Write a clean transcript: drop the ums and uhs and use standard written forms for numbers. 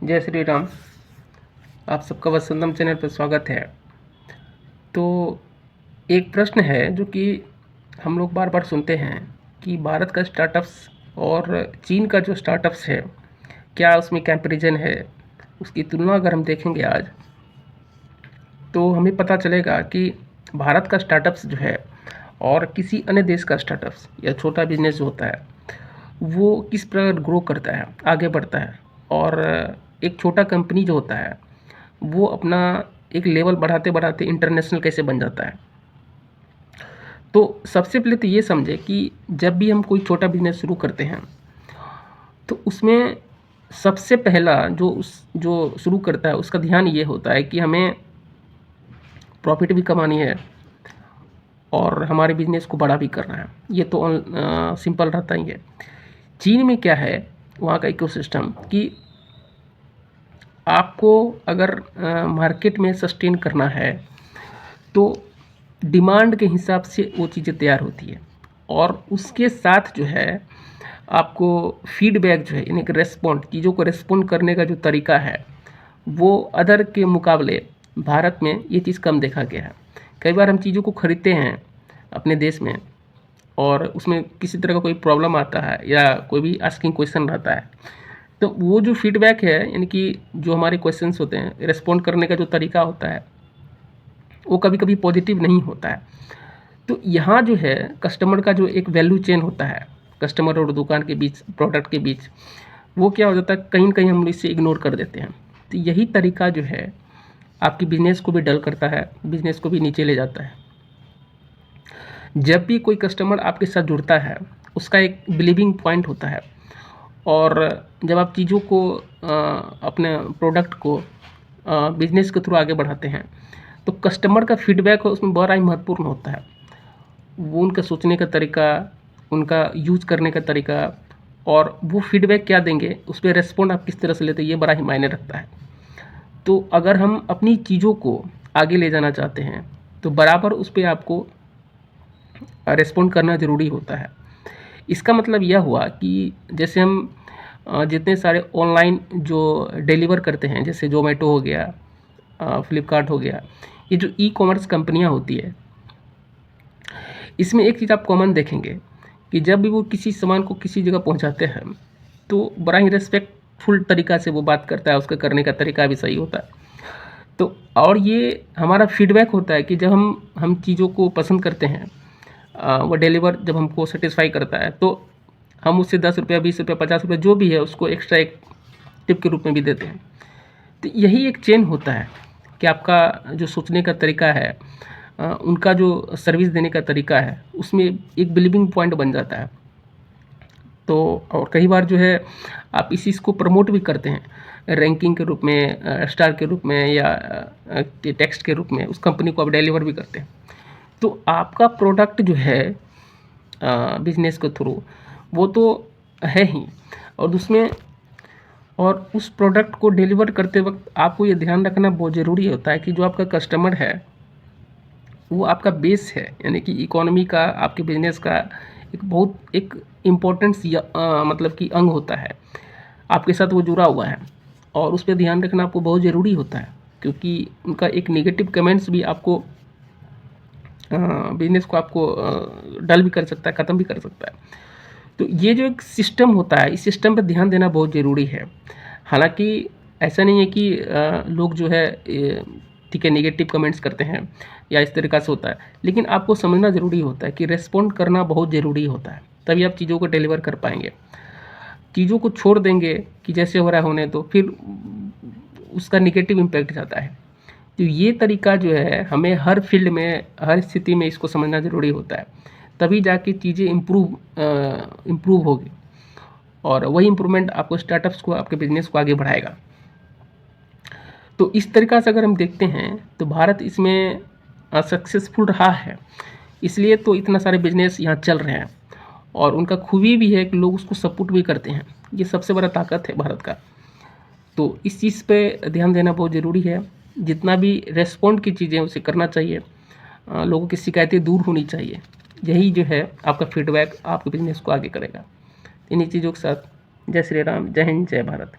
जय श्री राम। आप सबका वसंतम चैनल पर स्वागत है। तो एक प्रश्न है जो कि हम लोग बार बार सुनते हैं कि भारत का स्टार्टअप्स और चीन का जो स्टार्टअप्स है, क्या उसमें कंपैरिजन है। उसकी तुलना अगर हम देखेंगे आज, तो हमें पता चलेगा कि भारत का स्टार्टअप्स जो है और किसी अन्य देश का स्टार्टअप्स या छोटा बिजनेस जो होता है, वो किस प्रकार ग्रो करता है, आगे बढ़ता है। और एक छोटा कंपनी जो होता है, वो अपना एक लेवल बढ़ाते बढ़ाते इंटरनेशनल कैसे बन जाता है। तो सबसे पहले तो ये समझे कि जब भी हम कोई छोटा बिजनेस शुरू करते हैं, तो उसमें सबसे पहला जो शुरू करता है, उसका ध्यान ये होता है कि हमें प्रॉफिट भी कमानी है और हमारे बिजनेस को बड़ा भी करना है। ये तो सिंपल रहता ही है। चीन में क्या है, वहाँ का इकोसिस्टम कि आपको अगर मार्केट में सस्टेन करना है, तो डिमांड के हिसाब से वो चीज़ें तैयार होती है और उसके साथ जो है आपको फीडबैक जो है, यानी कि रेस्पॉन्ड, चीज़ों को रेस्पॉन्ड करने का जो तरीका है, वो अदर के मुकाबले भारत में ये चीज़ कम देखा गया है। कई बार हम चीज़ों को खरीदते हैं अपने देश में और उसमें किसी तरह का कोई प्रॉब्लम आता है या कोई भी आस्किंग क्वेश्चन रहता है, तो वो जो फीडबैक है, यानी कि जो हमारे क्वेश्चंस होते हैं, रेस्पॉन्ड करने का जो तरीका होता है, वो कभी कभी पॉजिटिव नहीं होता है। तो यहाँ जो है कस्टमर का जो एक वैल्यू चेन होता है, कस्टमर और दुकान के बीच, प्रोडक्ट के बीच, वो क्या हो जाता है, कहीं ना कहीं हम इसे इग्नोर कर देते हैं। तो यही तरीका जो है आपकी बिजनेस को भी डल करता है, बिजनेस को भी नीचे ले जाता है। जब भी कोई कस्टमर आपके साथ जुड़ता है, उसका एक बिलीविंग पॉइंट होता है। और जब आप चीज़ों को अपने प्रोडक्ट को बिजनेस के थ्रू आगे बढ़ाते हैं, तो कस्टमर का फीडबैक उसमें बड़ा ही महत्वपूर्ण होता है। वो उनका सोचने का तरीका, उनका यूज़ करने का तरीका और वो फीडबैक क्या देंगे, उस पर रेस्पॉन्ड आप किस तरह से लेते हैं, ये बड़ा ही मायने रखता है। तो अगर हम अपनी चीज़ों को आगे ले जाना चाहते हैं, तो बराबर उस पर आपको रेस्पॉन्ड करना ज़रूरी होता है। इसका मतलब यह हुआ कि जैसे हम जितने सारे ऑनलाइन जो डिलीवर करते हैं, जैसे जोमेटो हो गया, फ्लिपकार्ट हो गया, ये जो ई कॉमर्स कंपनियां होती है, इसमें एक चीज़ आप कॉमन देखेंगे कि जब भी वो किसी सामान को किसी जगह पहुंचाते हैं, तो बड़ा ही रेस्पेक्टफुल तरीका से वो बात करता है, उसका करने का तरीका भी सही होता है। तो और ये हमारा फीडबैक होता है कि जब हम चीज़ों को पसंद करते हैं, वो डिलीवर जब हमको सेटिस्फाई करता है, तो हम उससे 10 रुपया, 20 रुपया, 50 रुपया जो भी है, उसको एक्स्ट्रा एक टिप के रूप में भी देते हैं। तो यही एक चेन होता है कि आपका जो सोचने का तरीका है, उनका जो सर्विस देने का तरीका है, उसमें एक बिलीविंग पॉइंट बन जाता है। तो और कई बार जो है आप इस चीज़ को प्रमोट भी करते हैं रैंकिंग के रूप में, स्टार के रूप में या टेक्स्ट के रूप में, उस कंपनी को आप डिलीवर भी करते हैं। तो आपका प्रोडक्ट जो है बिजनेस के थ्रू, वो तो है ही, और उसमें और उस प्रोडक्ट को डिलीवर करते वक्त आपको ये ध्यान रखना बहुत ज़रूरी होता है कि जो आपका कस्टमर है, वो आपका बेस है, यानी कि इकोनॉमी का, आपके बिजनेस का एक इम्पोर्टेंट मतलब कि अंग होता है, आपके साथ वो जुड़ा हुआ है। और उस पर ध्यान रखना आपको बहुत ज़रूरी होता है, क्योंकि उनका एक नेगेटिव कमेंट्स भी आपको बिजनेस को आपको डल भी कर सकता है, ख़त्म भी कर सकता है। तो ये जो एक सिस्टम होता है, इस सिस्टम पर ध्यान देना बहुत ज़रूरी है। हालांकि ऐसा नहीं है कि लोग जो है ठीक है नेगेटिव कमेंट्स करते हैं या इस तरीक़ा से होता है, लेकिन आपको समझना ज़रूरी होता है कि रेस्पॉन्ड करना बहुत ज़रूरी होता है, तभी आप चीज़ों को डिलीवर कर पाएंगे। चीज़ों को छोड़ देंगे कि जैसे हो रहा है होने, तो फिर उसका नेगेटिव इम्पैक्ट जाता है। तो ये तरीका जो है, हमें हर फील्ड में, हर स्थिति में इसको समझना ज़रूरी होता है, तभी जाके चीज़ें इम्प्रूव होगी और वही इम्प्रूवमेंट आपको स्टार्टअप्स को, आपके बिजनेस को आगे बढ़ाएगा। तो इस तरीक़ा से अगर हम देखते हैं, तो भारत इसमें सक्सेसफुल रहा है, इसलिए तो इतना सारे बिजनेस यहाँ चल रहे हैं और उनका खूबी भी है कि लोग उसको सपोर्ट भी करते हैं। ये सबसे बड़ा ताकत है भारत का। तो इस चीज़ पे ध्यान देना बहुत ज़रूरी है। जितना भी रेस्पॉन्ड की चीज़ें उसे करना चाहिए, लोगों की शिकायतें दूर होनी चाहिए। यही जो है आपका फीडबैक आपके बिजनेस को आगे करेगा। इन्हीं चीज़ों के साथ जय श्री राम, जय हिंद, जय भारत।